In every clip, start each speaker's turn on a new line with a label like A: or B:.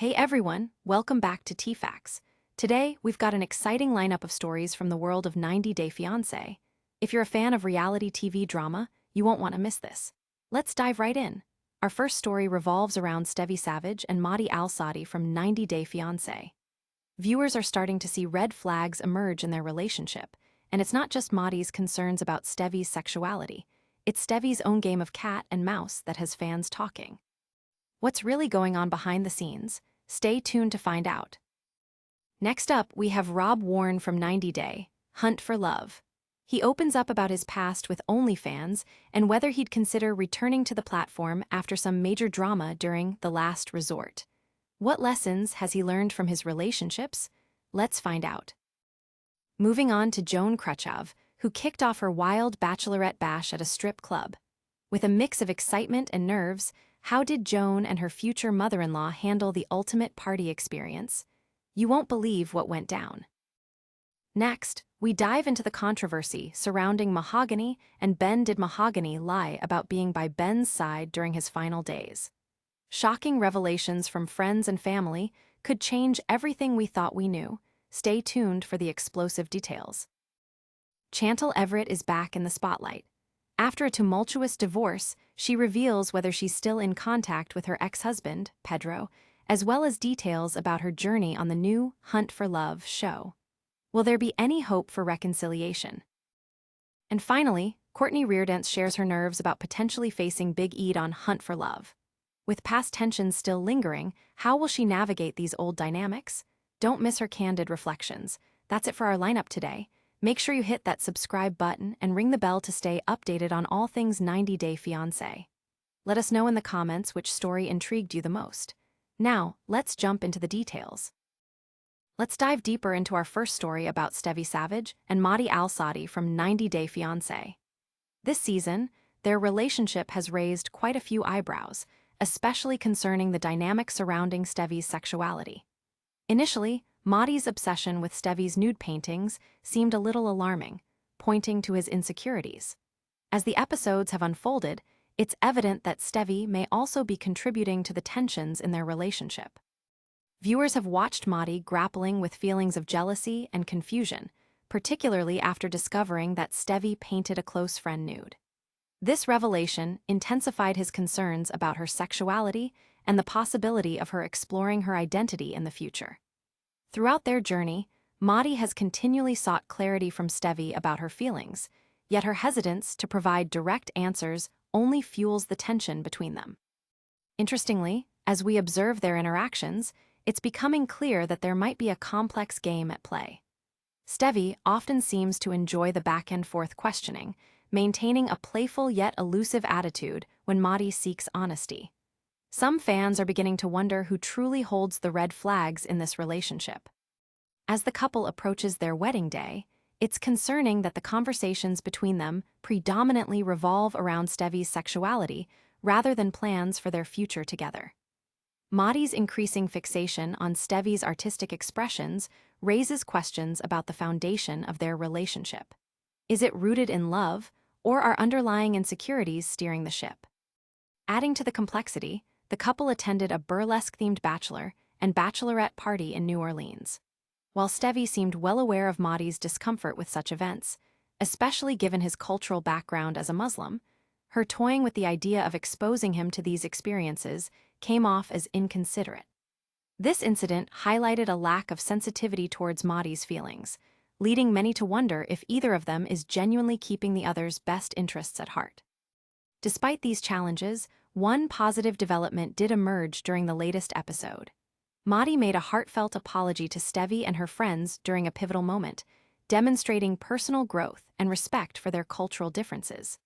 A: Hey everyone, welcome back to T-Facts. Today, we've got an exciting lineup of stories from the world of 90 Day Fiancé. If you're a fan of reality TV drama, you won't want to miss this. Let's dive right in. Our first story revolves around Stevi Savage and Mahdi Al-Saadi from 90 Day Fiancé. Viewers are starting to see red flags emerge in their relationship, and it's not just Mahdi's concerns about Stevi's sexuality. It's Stevi's own game of cat and mouse that has fans talking. What's really going on behind the scenes? Stay tuned to find out. Next up, we have Warne from 90 Day, Hunt for Love. He opens up about his past with OnlyFans and whether he'd consider returning to the platform after some major drama during The Last Resort. What lessons has he learned from his relationships? Let's find out. Moving on to Joan Kruchov, who kicked off her wild bachelorette bash at a strip club. With a mix of excitement and nerves, how did Joan and her future mother-in-law handle the ultimate party experience? You won't believe what went down. Next, we dive into the controversy surrounding Mahogany and Ben. Did Mahogany lie about being by Ben's side during his final days? Shocking revelations from friends and family could change everything we thought we knew. Stay tuned for the explosive details. Chantel Everett is back in the spotlight. After a tumultuous divorce, she reveals whether she's still in contact with her ex-husband, Pedro, as well as details about her journey on the new Hunt for Love show. Will there be any hope for reconciliation? And finally, Cortney Reardanz shares her nerves about potentially facing Big Ed on Hunt for Love. With past tensions still lingering, how will she navigate these old dynamics? Don't miss her candid reflections. That's it for our lineup today. Make sure you hit that subscribe button and ring the bell to stay updated on all things 90 Day Fiancé. Let us know in the comments which story intrigued you the most. Now, let's jump into the details. Let's dive deeper into our first story about Stevi Savage and Mahdi Al-Saadi from 90 Day Fiancé. This season, their relationship has raised quite a few eyebrows, especially concerning the dynamic surrounding Stevi's sexuality. Initially, Mahdi's obsession with Stevi's nude paintings seemed a little alarming, pointing to his insecurities. As the episodes have unfolded, it's evident that Stevi may also be contributing to the tensions in their relationship. Viewers have watched Mahdi grappling with feelings of jealousy and confusion, particularly after discovering that Stevi painted a close friend nude. This revelation intensified his concerns about her sexuality and the possibility of her exploring her identity in the future. Throughout their journey, Mahdi has continually sought clarity from Stevi about her feelings, yet her hesitance to provide direct answers only fuels the tension between them. Interestingly, as we observe their interactions, it's becoming clear that there might be a complex game at play. Stevi often seems to enjoy the back-and-forth questioning, maintaining a playful yet elusive attitude when Mahdi seeks honesty. Some fans are beginning to wonder who truly holds the red flags in this relationship. As the couple approaches their wedding day, it's concerning that the conversations between them predominantly revolve around Stevi's sexuality rather than plans for their future together. Mahdi's increasing fixation on Stevi's artistic expressions raises questions about the foundation of their relationship. Is it rooted in love, or are underlying insecurities steering the ship? Adding to the complexity, the couple attended a burlesque-themed bachelor and bachelorette party in New Orleans. While Stevi seemed well aware of Mahdi's discomfort with such events, especially given his cultural background as a Muslim, her toying with the idea of exposing him to these experiences came off as inconsiderate. This incident highlighted a lack of sensitivity towards Mahdi's feelings, leading many to wonder if either of them is genuinely keeping the other's best interests at heart. Despite these challenges, one positive development did emerge during the latest episode. Mahdi made a heartfelt apology to Stevi and her friends during a pivotal moment, demonstrating personal growth and respect for their cultural differences.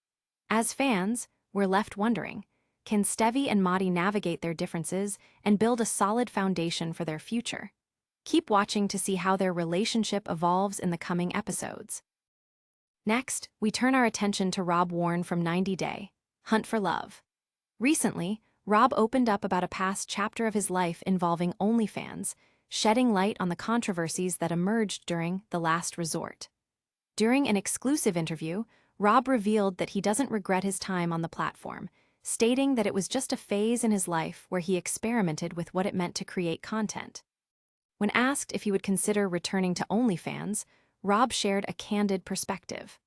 A: As fans, we're left wondering, can Stevi and Mahdi navigate their differences and build a solid foundation for their future? Keep watching to see how their relationship evolves in the coming episodes. Next, we turn our attention to Warne from 90 Day, Hunt for Love. Recently, Rob opened up about a past chapter of his life involving OnlyFans, shedding light on the controversies that emerged during The Last Resort. During an exclusive interview, Rob revealed that he doesn't regret his time on the platform, stating that it was just a phase in his life where he experimented with what it meant to create content. When asked if he would consider returning to OnlyFans, Rob shared a candid perspective.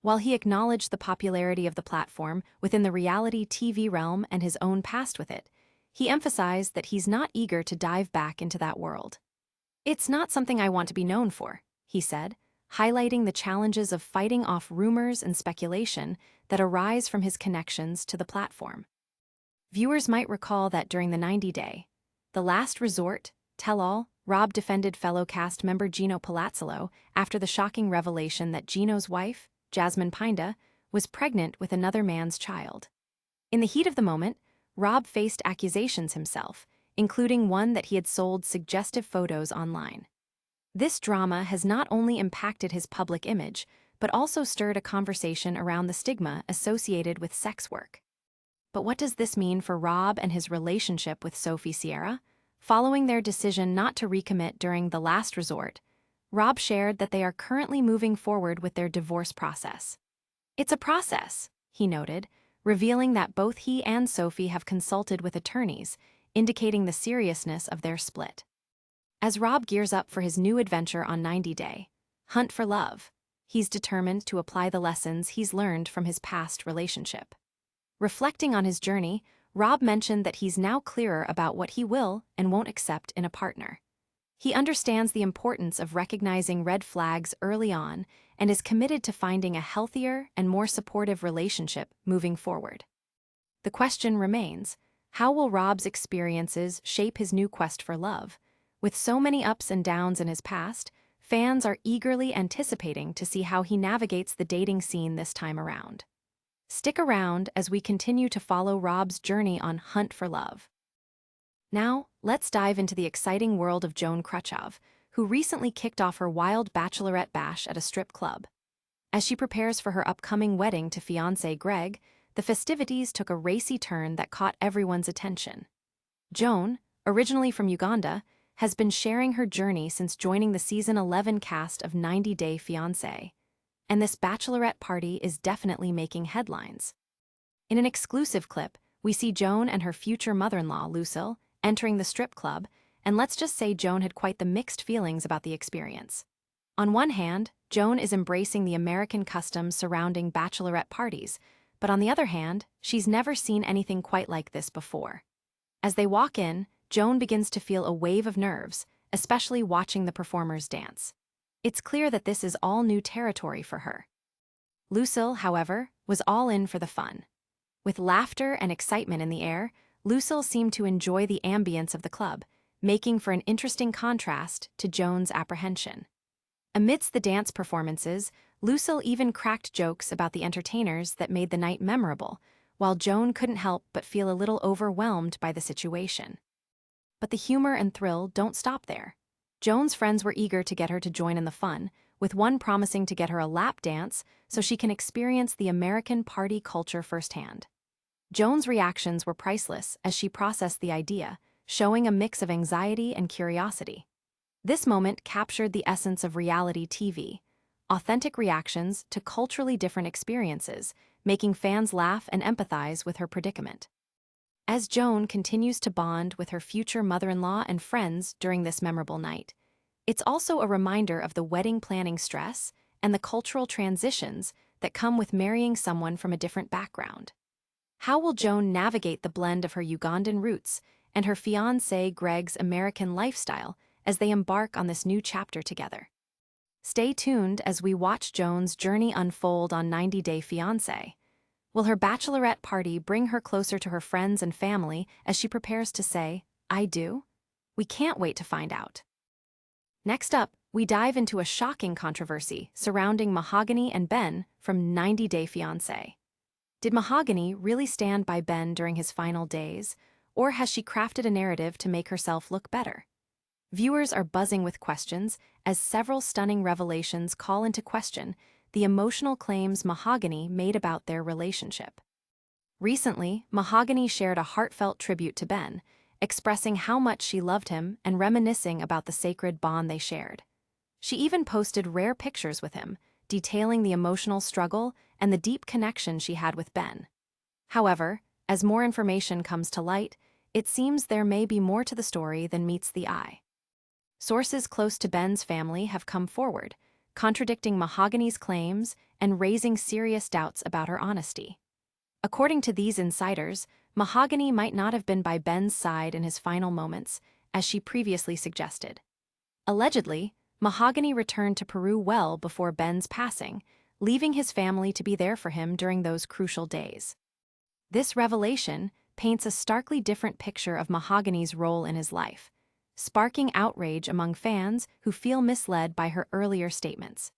A: While he acknowledged the popularity of the platform within the reality TV realm and his own past with it, he emphasized that he's not eager to dive back into that world. "It's not something I want to be known for," he said, highlighting the challenges of fighting off rumors and speculation that arise from his connections to the platform. Viewers might recall that during the 90-day, the last resort, tell-all, Rob defended fellow cast member Gino Palazzolo after the shocking revelation that Gino's wife, Jasmine Pinda, was pregnant with another man's child. In the heat of the moment, Rob faced accusations himself, including one that he had sold suggestive photos online. This drama has not only impacted his public image, but also stirred a conversation around the stigma associated with sex work. But what does this mean for Rob and his relationship with Sophie Sierra? Following their decision not to recommit during the last resort, Rob shared that they are currently moving forward with their divorce process. "It's a process," he noted, revealing that both he and Sophie have consulted with attorneys, indicating the seriousness of their split. As Rob gears up for his new adventure on 90-day, Hunt for Love, he's determined to apply the lessons he's learned from his past relationship. Reflecting on his journey, Rob mentioned that he's now clearer about what he will and won't accept in a partner. He understands the importance of recognizing red flags early on and is committed to finding a healthier and more supportive relationship moving forward. The question remains, how will Rob's experiences shape his new quest for love? With so many ups and downs in his past, fans are eagerly anticipating to see how he navigates the dating scene this time around. Stick around as we continue to follow Rob's journey on Hunt for Love. Now, let's dive into the exciting world of Joan Kruchov, who recently kicked off her wild bachelorette bash at a strip club. As she prepares for her upcoming wedding to fiancé Greg, the festivities took a racy turn that caught everyone's attention. Joan, originally from Uganda, has been sharing her journey since joining the season 11 cast of 90 Day Fiancé, and this bachelorette party is definitely making headlines. In an exclusive clip, we see Joan and her future mother-in-law, Lucille, entering the strip club, and let's just say Joan had quite the mixed feelings about the experience. On one hand, Joan is embracing the American customs surrounding bachelorette parties, but on the other hand, she's never seen anything quite like this before. As they walk in, Joan begins to feel a wave of nerves, especially watching the performers dance. It's clear that this is all new territory for her. Lucille, however, was all in for the fun. With laughter and excitement in the air, Lucille seemed to enjoy the ambience of the club, making for an interesting contrast to Joan's apprehension. Amidst the dance performances, Lucille even cracked jokes about the entertainers that made the night memorable, while Joan couldn't help but feel a little overwhelmed by the situation. But the humor and thrill don't stop there. Joan's friends were eager to get her to join in the fun, with one promising to get her a lap dance so she can experience the American party culture firsthand. Joan's reactions were priceless as she processed the idea, showing a mix of anxiety and curiosity. This moment captured the essence of reality TV, authentic reactions to culturally different experiences, making fans laugh and empathize with her predicament. As Joan continues to bond with her future mother-in-law and friends during this memorable night, it's also a reminder of the wedding planning stress and the cultural transitions that come with marrying someone from a different background. How will Joan navigate the blend of her Ugandan roots and her fiancé Greg's American lifestyle as they embark on this new chapter together? Stay tuned as we watch Joan's journey unfold on 90 Day Fiancé. Will her bachelorette party bring her closer to her friends and family as she prepares to say, "I do"? We can't wait to find out. Next up, we dive into a shocking controversy surrounding Mahogany and Ben from 90 Day Fiancé. Did Mahogany really stand by Ben during his final days, or has she crafted a narrative to make herself look better? Viewers are buzzing with questions as several stunning revelations call into question the emotional claims Mahogany made about their relationship. Recently, Mahogany shared a heartfelt tribute to Ben, expressing how much she loved him and reminiscing about the sacred bond they shared. She even posted rare pictures with him, detailing the emotional struggle and the deep connection she had with Ben. However, As more information comes to light, it seems there may be more to the story than meets the eye. Sources close to Ben's family have come forward, contradicting Mahogany's claims and raising serious doubts about her honesty. According to these insiders, Mahogany might not have been by Ben's side in his final moments, as she previously suggested. Allegedly, Mahogany returned to Peru well before Ben's passing, leaving his family to be there for him during those crucial days. This revelation paints a starkly different picture of Mahogany's role in his life, sparking outrage among fans who feel misled by her earlier statements.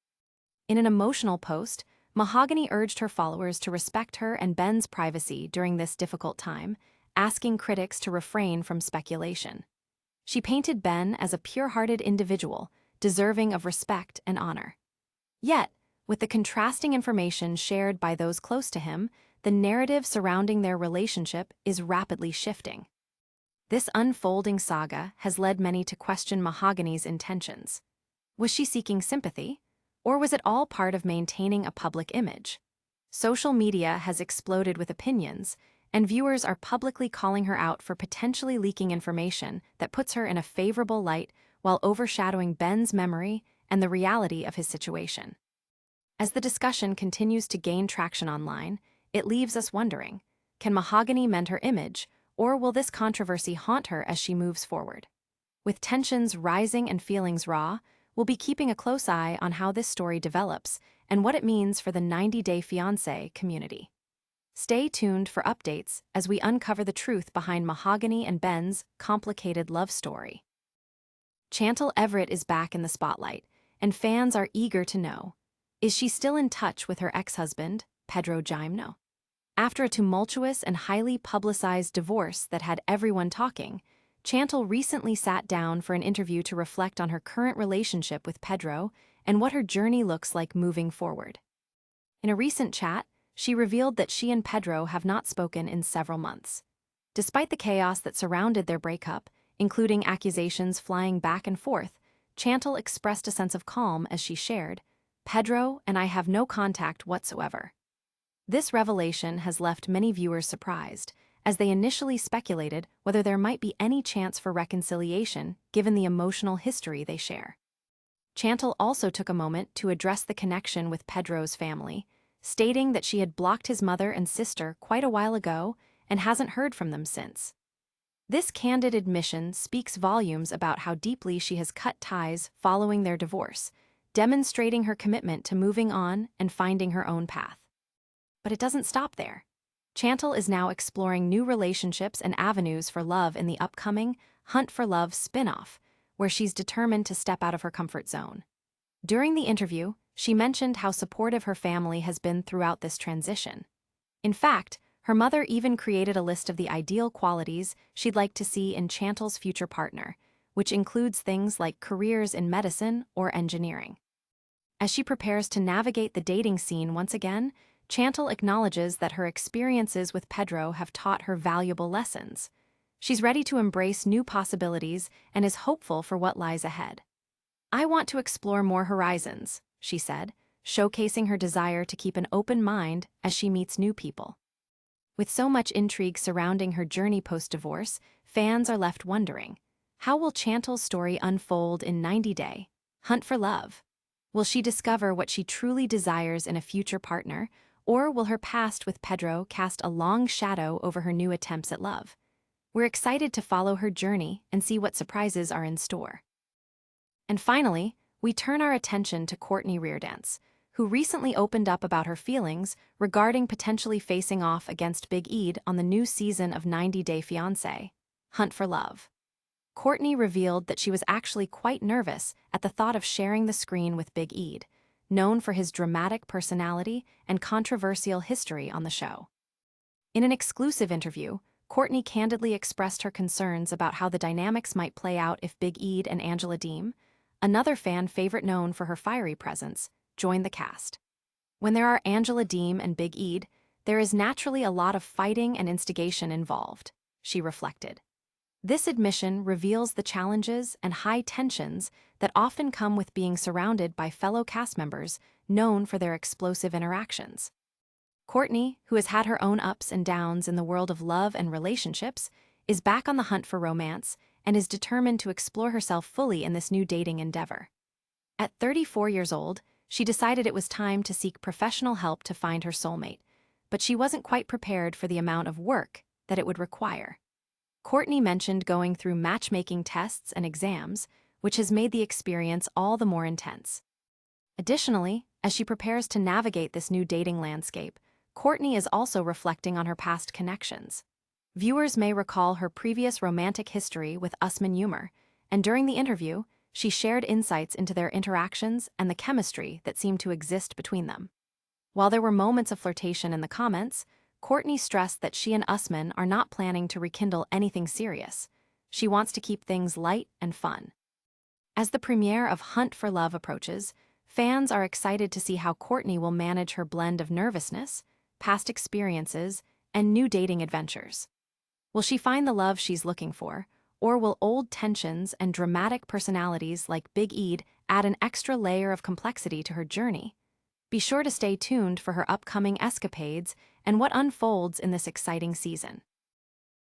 A: In an emotional post, Mahogany urged her followers to respect her and Ben's privacy during this difficult time, asking critics to refrain from speculation. She painted Ben as a pure-hearted individual, deserving of respect and honor. Yet, with the contrasting information shared by those close to him, the narrative surrounding their relationship is rapidly shifting. This unfolding saga has led many to question Mahogany's intentions. Was she seeking sympathy, or was it all part of maintaining a public image? Social media has exploded with opinions, and viewers are publicly calling her out for potentially leaking information that puts her in a favorable light while overshadowing Ben's memory and the reality of his situation. As the discussion continues to gain traction online, it leaves us wondering, can Mahogany mend her image, or will this controversy haunt her as she moves forward? With tensions rising and feelings raw, we'll be keeping a close eye on how this story develops and what it means for the 90-Day Fiancé community. Stay tuned for updates as we uncover the truth behind Mahogany and Ben's complicated love story. Chantel Everett is back in the spotlight, and fans are eager to know, is she still in touch with her ex-husband, Pedro Jimeno? After a tumultuous and highly publicized divorce that had everyone talking, Chantel recently sat down for an interview to reflect on her current relationship with Pedro and what her journey looks like moving forward. In a recent chat, she revealed that she and Pedro have not spoken in several months. Despite the chaos that surrounded their breakup, including accusations flying back and forth, Chantel expressed a sense of calm as she shared, "Pedro and I have no contact whatsoever." This revelation has left many viewers surprised, as they initially speculated whether there might be any chance for reconciliation given the emotional history they share. Chantel also took a moment to address the connection with Pedro's family, stating that she had blocked his mother and sister quite a while ago and hasn't heard from them since. This candid admission speaks volumes about how deeply she has cut ties following their divorce, demonstrating her commitment to moving on and finding her own path. But it doesn't stop there. Chantel is now exploring new relationships and avenues for love in the upcoming Hunt for Love spinoff, where she's determined to step out of her comfort zone. During the interview, she mentioned how supportive her family has been throughout this transition. In fact, her mother even created a list of the ideal qualities she'd like to see in Chantel's future partner, which includes things like careers in medicine or engineering. As she prepares to navigate the dating scene once again, Chantel acknowledges that her experiences with Pedro have taught her valuable lessons. She's ready to embrace new possibilities and is hopeful for what lies ahead. "I want to explore more horizons," she said, showcasing her desire to keep an open mind as she meets new people. With so much intrigue surrounding her journey post-divorce, fans are left wondering, how will Chantel's story unfold in 90-Day Hunt for Love? Will she discover what she truly desires in a future partner, or will her past with Pedro cast a long shadow over her new attempts at love? We're excited to follow her journey and see what surprises are in store. And finally, we turn our attention to Cortney Reardanz, who recently opened up about her feelings regarding potentially facing off against Big Ed on the new season of 90-Day Fiancé, Hunt for Love. Cortney revealed that she was actually quite nervous at the thought of sharing the screen with Big Ed, known for his dramatic personality and controversial history on the show. In an exclusive interview, Cortney candidly expressed her concerns about how the dynamics might play out if Big Ed and Angela Deem, another fan favorite known for her fiery presence, join the cast. When there are Angela Deem and Big Ed, there is naturally a lot of fighting and instigation involved, she reflected. This admission reveals the challenges and high tensions that often come with being surrounded by fellow cast members known for their explosive interactions. Cortney, who has had her own ups and downs in the world of love and relationships, is back on the hunt for romance and is determined to explore herself fully in this new dating endeavor. At 34 years old, she decided it was time to seek professional help to find her soulmate, but she wasn't quite prepared for the amount of work that it would require. Cortney mentioned going through matchmaking tests and exams, which has made the experience all the more intense. Additionally, as she prepares to navigate this new dating landscape, Cortney is also reflecting on her past connections. Viewers may recall her previous romantic history with Usman Yumar, and during the interview, she shared insights into their interactions and the chemistry that seemed to exist between them. While there were moments of flirtation in the comments, Cortney stressed that she and Usman are not planning to rekindle anything serious. She wants to keep things light and fun. As the premiere of Hunt for Love approaches, fans are excited to see how Cortney will manage her blend of nervousness, past experiences, and new dating adventures. Will she find the love she's looking for, or will old tensions and dramatic personalities like Big Eid add an extra layer of complexity to her journey? Be sure to stay tuned for her upcoming escapades and what unfolds in this exciting season.